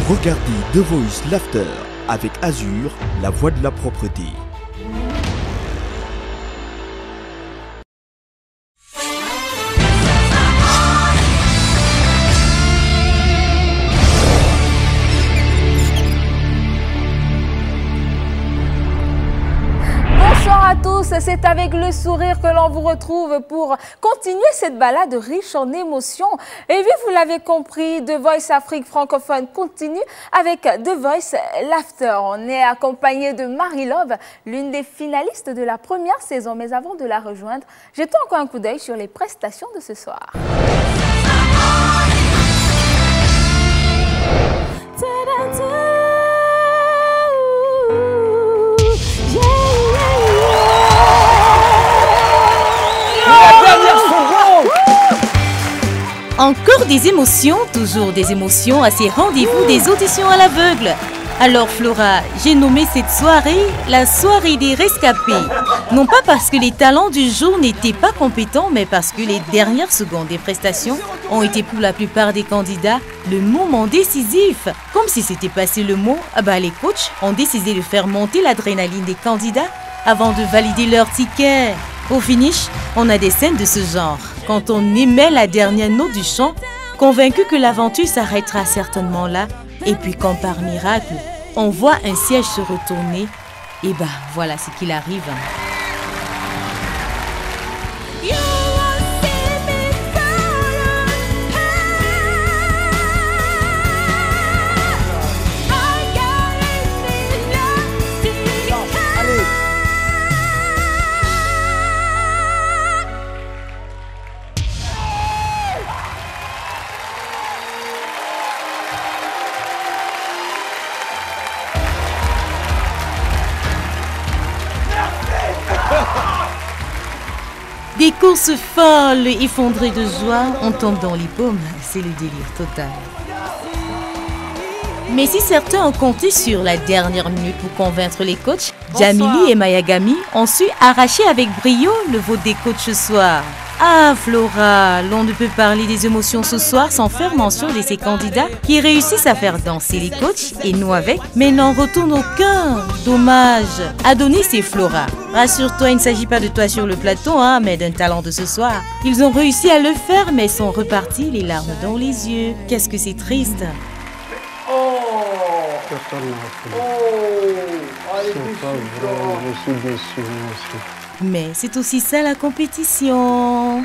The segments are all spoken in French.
Regardez The Voice Laughter avec Azur, la voix de la propreté. Bonsoir à tous, c'est avec le sourire que l'on vous retrouve pour continuer cette balade riche en émotions. Et oui, vous l'avez compris, The Voice Afrique francophone continue avec The Voice Laughter. On est accompagné de Marie Love, l'une des finalistes de la première saison. Mais avant de la rejoindre, jetons encore un coup d'œil sur les prestations de ce soir. Encore des émotions, toujours des émotions à ces rendez-vous des auditions à l'aveugle. Alors Flora, j'ai nommé cette soirée la soirée des rescapés. Non pas parce que les talents du jour n'étaient pas compétents, mais parce que les dernières secondes des prestations ont été pour la plupart des candidats le moment décisif. Comme si c'était passé le mot, les coachs ont décidé de faire monter l'adrénaline des candidats avant de valider leur ticket. Au finish, on a des scènes de ce genre. Quand on émet la dernière note du chant, convaincu que l'aventure s'arrêtera certainement là, et puis quand par miracle, on voit un siège se retourner, et voilà ce qu'il arrive. Des courses folles, effondrées de joie, on tombe dans les pommes, c'est le délire total. Mais si certains ont compté sur la dernière minute pour convaincre les coachs, Jamili et Mayagami ont su arracher avec brio le vote des coachs ce soir. Ah Flora, l'on ne peut parler des émotions ce soir sans faire mention de ces candidats qui réussissent à faire danser les coachs et nous avec, mais n'en retournent aucun. Dommage. Adonis et Flora, rassure-toi, il ne s'agit pas de toi sur le plateau, mais d'un talent de ce soir. Ils ont réussi à le faire, mais sont repartis les larmes dans les yeux. Qu'est-ce que c'est triste. Je suis déçu aussi. Mais c'est aussi ça la compétition.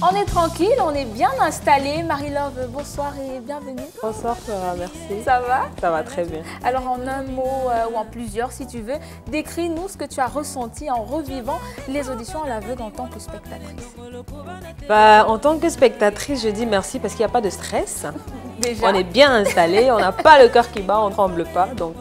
On est tranquille, on est bien installé. Marie-Love, bonsoir et bienvenue. Bonsoir Flora, merci. Ça va? Ça va très bien. Alors en un mot ou en plusieurs si tu veux, décris-nous ce que tu as ressenti en revivant les auditions à l'aveugle en tant que spectatrice. En tant que spectatrice, je dis merci parce qu'il n'y a pas de stress. Déjà. On est bien installé, on n'a pas le cœur qui bat, on ne tremble pas. Donc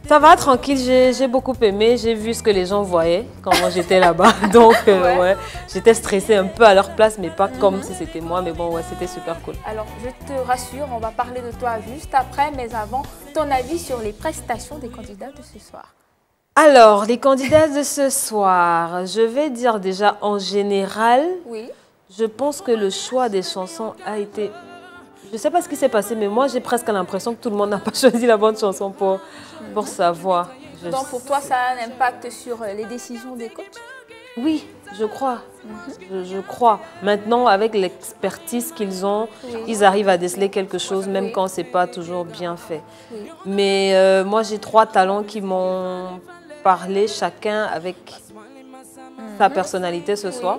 ça va, tranquille, j'ai beaucoup aimé, j'ai vu ce que les gens voyaient quand moi j'étais là-bas. Donc ouais, j'étais stressée un peu à leur place, mais pas comme si c'était moi. Mais bon, ouais, c'était super cool. Alors je te rassure, on va parler de toi juste après, mais avant, ton avis sur les prestations des candidats de ce soir. Alors, les candidats de ce soir, je vais dire déjà en général, je pense que le choix des chansons a été... Je ne sais pas ce qui s'est passé, mais moi j'ai presque l'impression que tout le monde n'a pas choisi la bonne chanson pour sa voix. Donc pour toi, ça a un impact sur les décisions des coachs? Oui, je crois. Je crois. Maintenant, avec l'expertise qu'ils ont, ils arrivent à déceler quelque chose, même quand ce n'est pas toujours bien fait. Mais moi, j'ai 3 talents qui m'ont parlé, chacun avec sa personnalité ce soir.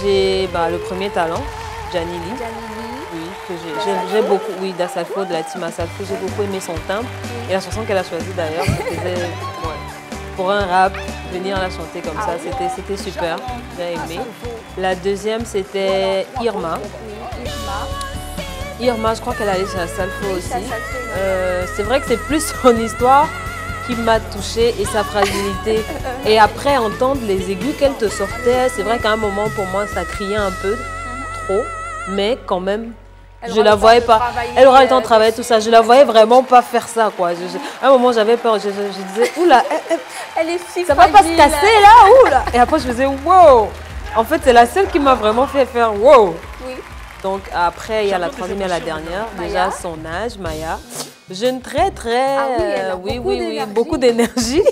J'ai le premier talent, Janili. Oui, j'ai beaucoup, d'Assalfo, de la team Assalfo, j'ai beaucoup aimé son timbre. Et la chanson qu'elle a choisie d'ailleurs, pour un rap, venir la chanter comme ça, c'était super, j'ai aimé. La deuxième, c'était Irma. Irma, je crois qu'elle allait chez Assalfo aussi. C'est vrai que c'est plus son histoire qui m'a touchée et sa fragilité. Et après, entendre les aigus qu'elle te sortait, c'est vrai qu'à un moment, pour moi, ça criait un peu trop. Mais quand même, Je la voyais pas. Elle aura le temps de travailler, tout ça. Je la voyais vraiment pas faire ça, quoi. À un moment, j'avais peur. Je disais, oula, elle est si ça va pas se casser là, oula. Et après, je faisais, wow. En fait, c'est la seule qui m'a vraiment fait faire wow. Oui. Donc après, il y a la troisième et la dernière. Déjà, son âge, Maya. Jeune très, beaucoup d'énergie.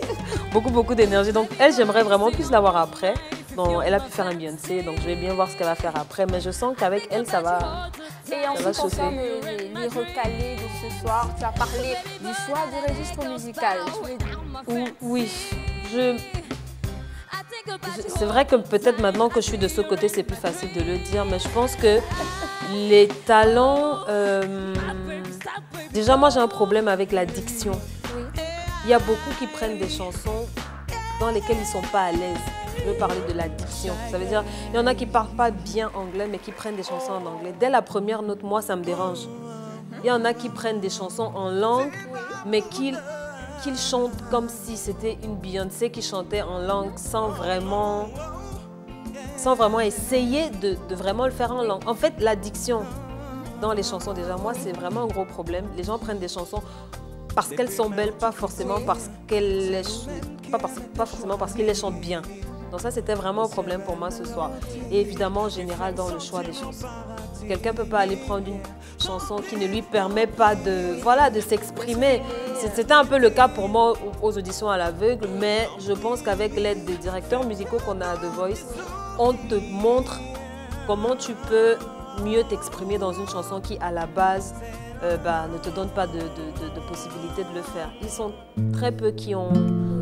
beaucoup d'énergie. Donc elle, j'aimerais vraiment plus la voir après. Donc, elle a pu faire un Beyoncé, donc je vais bien voir ce qu'elle va faire après. Mais je sens qu'avec elle, ça va Et en ce qui concerne les recalés de ce soir, tu as parlé du choix du registre musical. Oui, c'est vrai que peut-être maintenant que je suis de ce côté, c'est plus facile de le dire, mais je pense que les talents... Déjà, moi, j'ai un problème avec la diction. Oui. Il y a beaucoup qui prennent des chansons dans lesquelles ils ne sont pas à l'aise. Je veux parler de la diction. Ça veut dire, il y en a qui ne parlent pas bien anglais, mais qui prennent des chansons en anglais. Dès la première note, moi, ça me dérange. Il y en a qui prennent des chansons en langue, mais qu'ils chantent comme si c'était une Beyoncé qui chantait en langue sans vraiment essayer de vraiment le faire en langue. En fait, la diction dans les chansons, déjà, moi, c'est vraiment un gros problème. Les gens prennent des chansons parce qu'elles sont belles, pas forcément parce qu'ils les chantent bien. Donc ça, c'était vraiment un problème pour moi ce soir. Et évidemment, en général, dans le choix des chansons. Quelqu'un ne peut pas aller prendre une chanson qui ne lui permet pas de s'exprimer. C'était un peu le cas pour moi aux auditions à l'aveugle, mais je pense qu'avec l'aide des directeurs musicaux qu'on a à The Voice, on te montre comment tu peux mieux t'exprimer dans une chanson qui, à la base, ne te donne pas de possibilité de le faire. Ils sont très peu qui ont...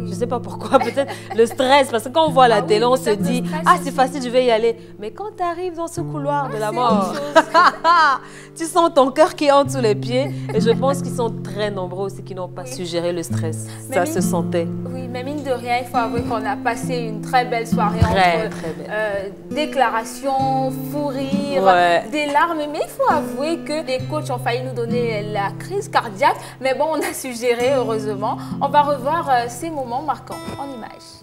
Je ne sais pas pourquoi, peut-être le stress, parce que quand on voit la télé, on se dit « Ah, c'est facile, je vais y aller ». Mais quand tu arrives dans ce couloir de la mort, tu sens ton cœur qui entre sous les pieds. Et je pense qu'ils sont très nombreux aussi qui n'ont pas su gérer le stress. Ça se sentait. Oui, mais mine de rien, il faut avouer qu'on a passé une très belle soirée entre déclarations, fou rire, des larmes. Mais il faut avouer que les coachs ont failli nous donner la crise cardiaque. Mais bon, on a su gérer, heureusement. On va revoir ces moments marquants en images.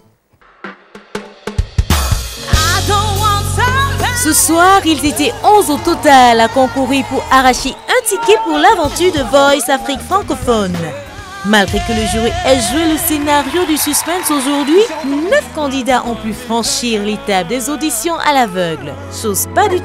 Ce soir, ils étaient 11 au total à concourir pour arracher un ticket pour l'aventure de Voice Afrique francophone. Malgré que le jury ait joué le scénario du suspense aujourd'hui, 9 candidats ont pu franchir l'étape des auditions à l'aveugle. Chose pas du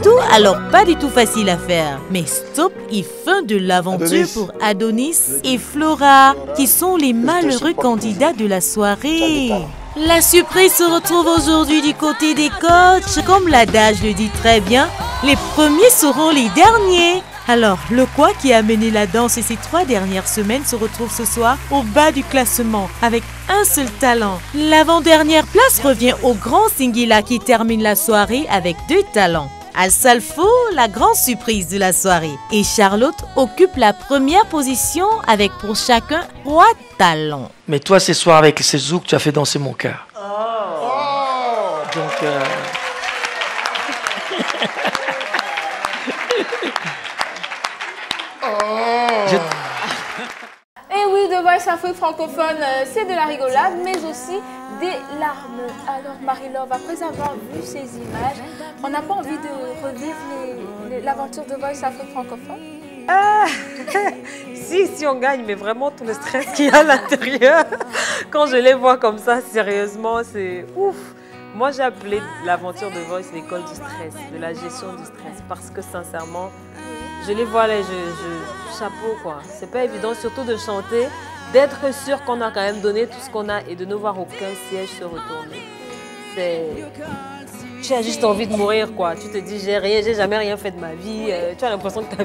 tout facile à faire. Mais stop et fin de l'aventure pour Adonis et Flora, qui sont les malheureux candidats de la soirée. La surprise se retrouve aujourd'hui du côté des coachs. Comme l'adage le dit très bien, les premiers seront les derniers. Alors, le quoi qui a mené la danse ces 3 dernières semaines se retrouve ce soir au bas du classement avec un seul talent. L'avant-dernière place revient au grand Singila qui termine la soirée avec 2 talents. Al-Salfo, la grande surprise de la soirée. Et Charlotte occupe la première position avec pour chacun 3 talents. Mais toi, ce soir, avec ces zouks, tu as fait danser mon cœur. Donc... Et oui, The Voice Afrique francophone, c'est de la rigolade, mais aussi des larmes. Alors Marie-Laure, après avoir vu ces images, on n'a pas envie de revivre l'aventure de Voice Afrique francophone? Si on gagne, mais vraiment tout le stress qu'il y a à l'intérieur, quand je les vois comme ça, sérieusement, c'est ouf. Moi, j'ai appelé l'aventure de Voice l'école du stress, de la gestion du stress, parce que sincèrement, je les vois là, chapeau quoi. C'est pas évident, surtout de chanter, d'être sûr qu'on a quand même donné tout ce qu'on a et de ne voir aucun siège se retourner. Tu as juste envie de mourir quoi. Tu te dis, j'ai jamais rien fait de ma vie. Tu as l'impression que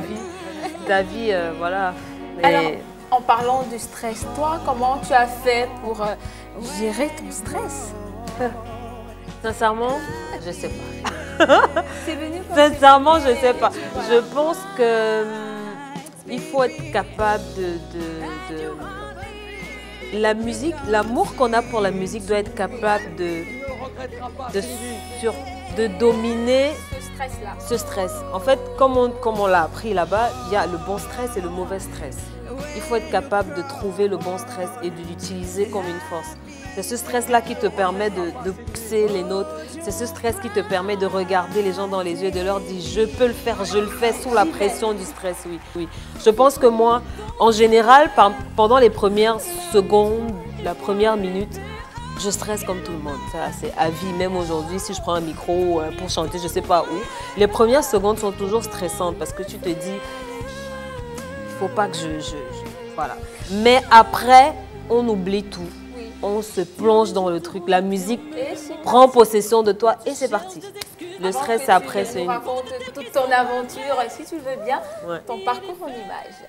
ta vie, voilà. Mais... Alors, en parlant du stress, toi, comment tu as fait pour gérer ton stress? Sincèrement, je sais pas. C'est venu Sincèrement, je sais pas. Je pense que il faut être capable la musique, l'amour qu'on a pour la musique doit être capable de dominer ce stress. En fait, comme on l'a appris là-bas, il y a le bon stress et le mauvais stress. Il faut être capable de trouver le bon stress et de l'utiliser comme une force. C'est ce stress-là qui te permet de pousser pousser les notes. C'est ce stress qui te permet de regarder les gens dans les yeux et de leur dire je peux le faire, je le fais sous la pression du stress, oui. Oui. Je pense que moi, en général, pendant les premières secondes, la première minute, je stresse comme tout le monde. C'est à vie, même aujourd'hui, si je prends un micro pour chanter, je ne sais pas où. Les premières secondes sont toujours stressantes parce que tu te dis, il ne faut pas que voilà. Mais après, on oublie tout. On se plonge dans le truc. La musique prend possession de toi et c'est parti. Le stress, c'est après. Tu racontes toute ton aventure, si tu veux bien, ton parcours en images.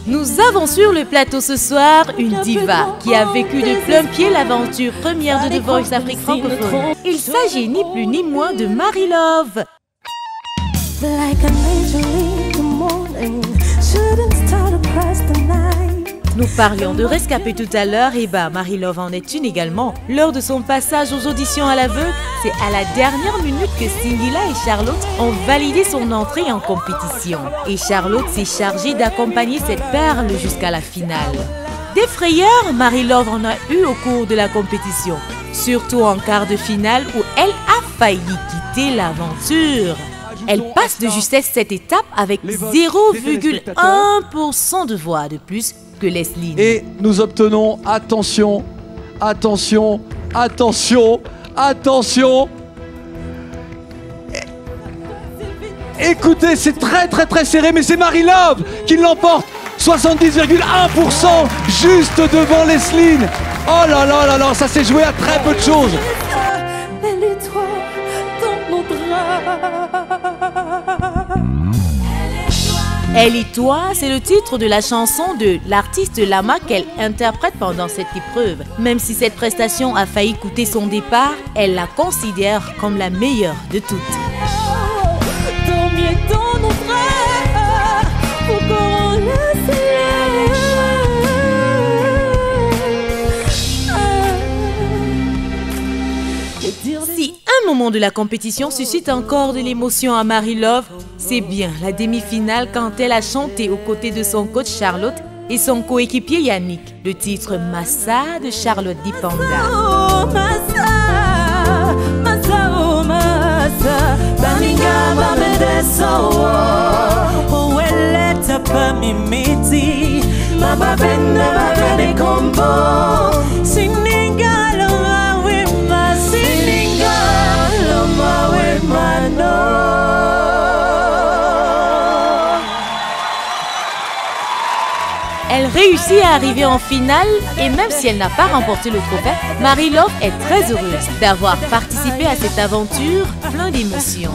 Nous avons sur le plateau ce soir une diva qui a vécu de plein pied l'aventure première de The Voice Afrique francophone. Il s'agit ni plus ni moins de Marie Love. Nous parlions de rescapé tout à l'heure, et Marie Love en est une également. Lors de son passage aux auditions à l'aveugle, c'est à la dernière minute que Singila et Charlotte ont validé son entrée en compétition. Et Charlotte s'est chargée d'accompagner cette perle jusqu'à la finale. Des frayeurs, Marie Love en a eu au cours de la compétition, surtout en quart de finale où elle a failli quitter l'aventure. Elle passe de justesse cette étape avec 0,1% de voix de plus que Leslie. Et nous obtenons, attention, attention, attention, attention. Écoutez, c'est très serré, mais c'est Marie Love qui l'emporte. 70,1% juste devant Leslie. Oh là là là là, ça s'est joué à très peu de choses. Elle et toi, c'est le titre de la chanson de l'artiste Lama qu'elle interprète pendant cette épreuve. Même si cette prestation a failli coûter son départ, elle la considère comme la meilleure de toutes. Si un moment de la compétition suscite encore de l'émotion à Marie Love, c'est bien la demi-finale quand elle a chanté aux côtés de son coach Charlotte et son coéquipier Yannick, le titre Massa de Charlotte Dipanda. Elle réussit à arriver en finale et même si elle n'a pas remporté le trophée, Marie Love est très heureuse d'avoir participé à cette aventure pleine d'émotions.